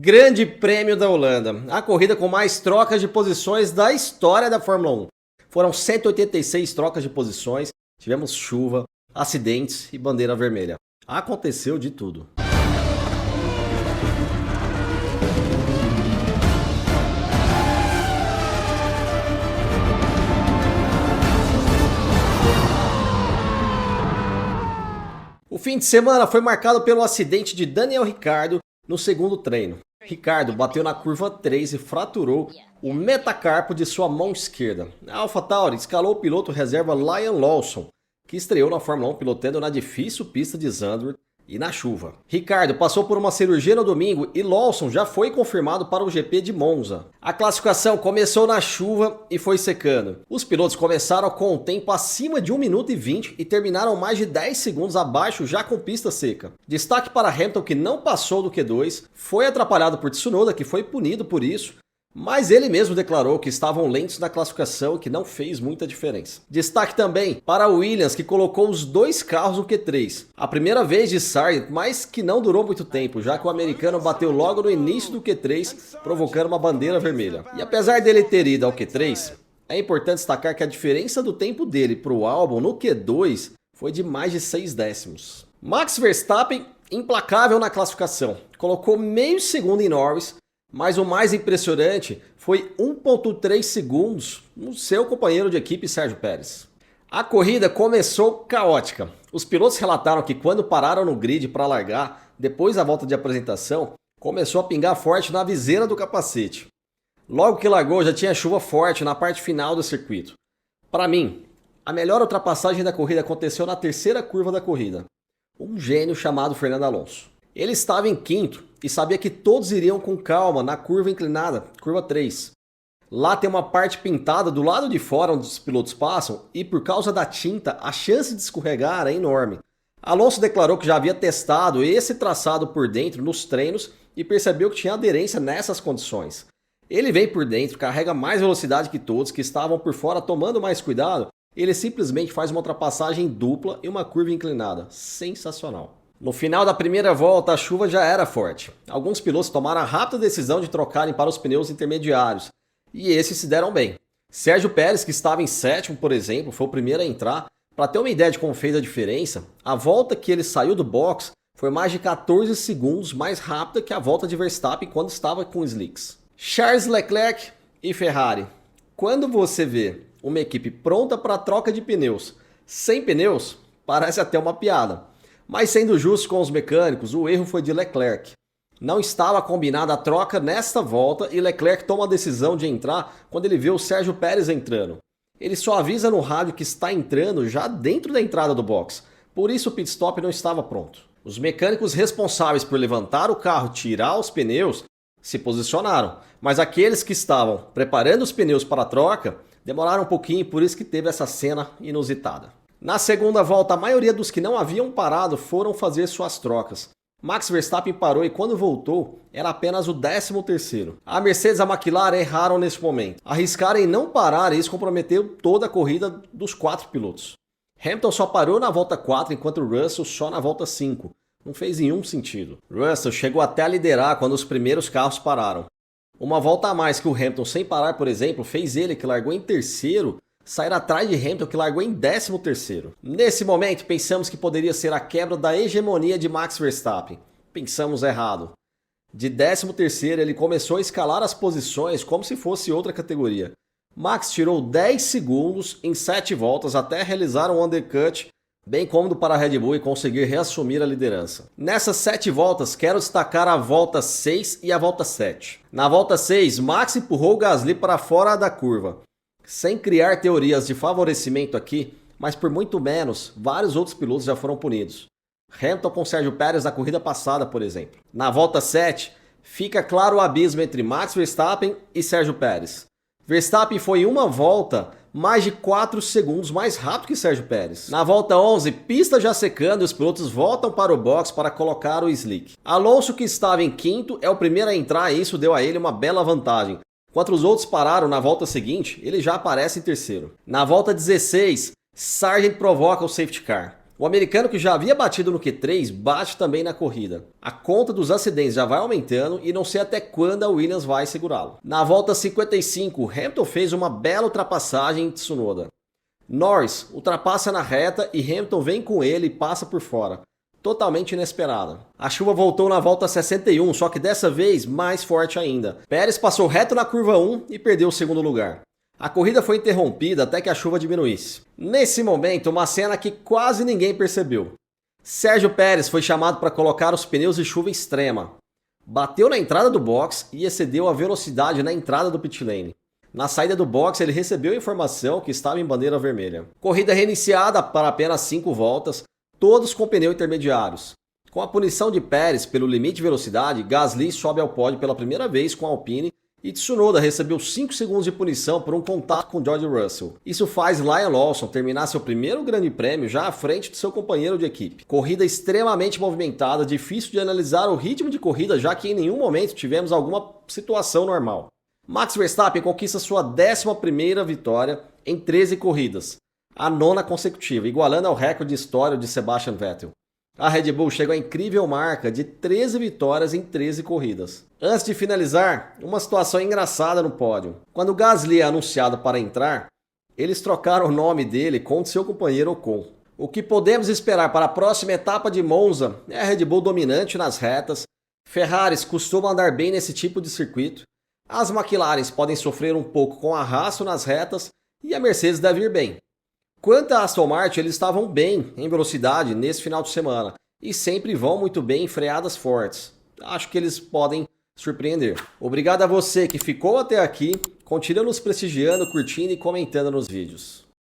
Grande Prêmio da Holanda, a corrida com mais trocas de posições da história da Fórmula 1. Foram 186 trocas de posições, tivemos chuva, acidentes e bandeira vermelha. Aconteceu de tudo. O fim de semana foi marcado pelo acidente de Daniel Ricciardo no segundo treino. Ricciardo bateu na curva 3 e fraturou o metacarpo de sua mão esquerda. A AlphaTauri escalou o piloto reserva Liam Lawson, que estreou na Fórmula 1 pilotando na difícil pista de Zandvoort e na chuva. Ricciardo passou por uma cirurgia no domingo e Lawson já foi confirmado para o GP de Monza. A classificação começou na chuva e foi secando. Os pilotos começaram com o tempo acima de 1 minuto e 20 e terminaram mais de 10 segundos abaixo já com pista seca. Destaque para Hamilton, que não passou do Q2, foi atrapalhado por Tsunoda, que foi punido por isso, mas ele mesmo declarou que estavam lentos na classificação e que não fez muita diferença. Destaque também para a Williams, que colocou os dois carros no Q3. A primeira vez de Sargent, mas que não durou muito tempo, já que o americano bateu logo no início do Q3, provocando uma bandeira vermelha. E apesar dele ter ido ao Q3, é importante destacar que a diferença do tempo dele para o Albon no Q2 foi de mais de 6 décimos. Max Verstappen, implacável na classificação, colocou meio segundo em Norris, mas o mais impressionante foi 1,3 segundos no seu companheiro de equipe Sérgio Pérez. A corrida começou caótica. Os pilotos relataram que quando pararam no grid para largar, depois da volta de apresentação, começou a pingar forte na viseira do capacete. Logo que largou, já tinha chuva forte na parte final do circuito. Para mim, a melhor ultrapassagem da corrida aconteceu na terceira curva da corrida. Um gênio chamado Fernando Alonso. Ele estava em quinto e sabia que todos iriam com calma na curva inclinada, curva 3. Lá tem uma parte pintada do lado de fora onde os pilotos passam e por causa da tinta a chance de escorregar é enorme. Alonso declarou que já havia testado esse traçado por dentro nos treinos e percebeu que tinha aderência nessas condições. Ele vem por dentro, carrega mais velocidade que todos que estavam por fora tomando mais cuidado. Ele simplesmente faz uma ultrapassagem dupla e uma curva inclinada. Sensacional. No final da primeira volta, a chuva já era forte. Alguns pilotos tomaram a rápida decisão de trocarem para os pneus intermediários, e esses se deram bem. Sérgio Pérez, que estava em sétimo, por exemplo, foi o primeiro a entrar. Para ter uma ideia de como fez a diferença, a volta que ele saiu do box foi mais de 14 segundos mais rápida que a volta de Verstappen quando estava com slicks. Charles Leclerc e Ferrari. Quando você vê uma equipe pronta para a troca de pneus sem pneus, parece até uma piada. Mas sendo justo com os mecânicos, o erro foi de Leclerc. Não estava combinada a troca nesta volta e Leclerc toma a decisão de entrar quando ele vê o Sérgio Pérez entrando. Ele só avisa no rádio que está entrando já dentro da entrada do box, por isso o pit stop não estava pronto. Os mecânicos responsáveis por levantar o carro e tirar os pneus se posicionaram, mas aqueles que estavam preparando os pneus para a troca demoraram um pouquinho, por isso que teve essa cena inusitada. Na segunda volta, a maioria dos que não haviam parado foram fazer suas trocas. Max Verstappen parou e quando voltou, era apenas o 13º. A Mercedes e a McLaren erraram nesse momento. Arriscaram em não parar e isso comprometeu toda a corrida dos 4 pilotos. Hamilton só parou na volta 4, enquanto Russell só na volta 5. Não fez nenhum sentido. Russell chegou até a liderar quando os primeiros carros pararam. Uma volta a mais que o Hamilton sem parar, por exemplo, fez ele, que largou em terceiro, sair atrás de Hamilton, que largou em 13º. Nesse momento, pensamos que poderia ser a quebra da hegemonia de Max Verstappen. Pensamos errado. De 13º, ele começou a escalar as posições como se fosse outra categoria. Max tirou 10 segundos em 7 voltas até realizar um undercut bem cômodo para a Red Bull e conseguir reassumir a liderança. Nessas 7 voltas, quero destacar a volta 6 e a volta 7. Na volta 6, Max empurrou o Gasly para fora da curva. Sem criar teorias de favorecimento aqui, mas por muito menos, vários outros pilotos já foram punidos. Hamilton com Sérgio Pérez na corrida passada, por exemplo. Na volta 7, fica claro o abismo entre Max Verstappen e Sérgio Pérez. Verstappen foi em uma volta mais de 4 segundos mais rápido que Sérgio Pérez. Na volta 11, pista já secando, os pilotos voltam para o box para colocar o slick. Alonso, que estava em quinto, é o primeiro a entrar e isso deu a ele uma bela vantagem. Enquanto os outros pararam na volta seguinte, ele já aparece em terceiro. Na volta 16, Sargent provoca o safety car. O americano que já havia batido no Q3 bate também na corrida. A conta dos acidentes já vai aumentando e não sei até quando a Williams vai segurá-lo. Na volta 55, Hamilton fez uma bela ultrapassagem em Tsunoda. Norris ultrapassa na reta e Hamilton vem com ele e passa por fora. Totalmente inesperada. A chuva voltou na volta 61, só que dessa vez mais forte ainda. Pérez passou reto na curva 1 e perdeu o segundo lugar. A corrida foi interrompida até que a chuva diminuísse. Nesse momento, uma cena que quase ninguém percebeu. Sérgio Pérez foi chamado para colocar os pneus de chuva extrema. Bateu na entrada do box e excedeu a velocidade na entrada do pit lane. Na saída do box, ele recebeu a informação que estava em bandeira vermelha. Corrida reiniciada para apenas 5 voltas, todos com pneu intermediários. Com a punição de Pérez pelo limite de velocidade, Gasly sobe ao pódio pela primeira vez com a Alpine e Tsunoda recebeu 5 segundos de punição por um contato com George Russell. Isso faz Liam Lawson terminar seu primeiro grande prêmio já à frente de seu companheiro de equipe. Corrida extremamente movimentada, difícil de analisar o ritmo de corrida já que em nenhum momento tivemos alguma situação normal. Max Verstappen conquista sua 11ª vitória em 13 corridas, a 9ª consecutiva, igualando ao recorde histórico de Sebastian Vettel. A Red Bull chegou à incrível marca de 13 vitórias em 13 corridas. Antes de finalizar, uma situação engraçada no pódio. Quando Gasly é anunciado para entrar, eles trocaram o nome dele com o de seu companheiro Ocon. O que podemos esperar para a próxima etapa de Monza é a Red Bull dominante nas retas, Ferraris costumam andar bem nesse tipo de circuito, as McLarens podem sofrer um pouco com arrasto nas retas e a Mercedes deve ir bem. Quanto a Aston Martin, eles estavam bem em velocidade nesse final de semana e sempre vão muito bem em freadas fortes. Acho que eles podem surpreender. Obrigado a você que ficou até aqui, continue nos prestigiando, curtindo e comentando nos vídeos.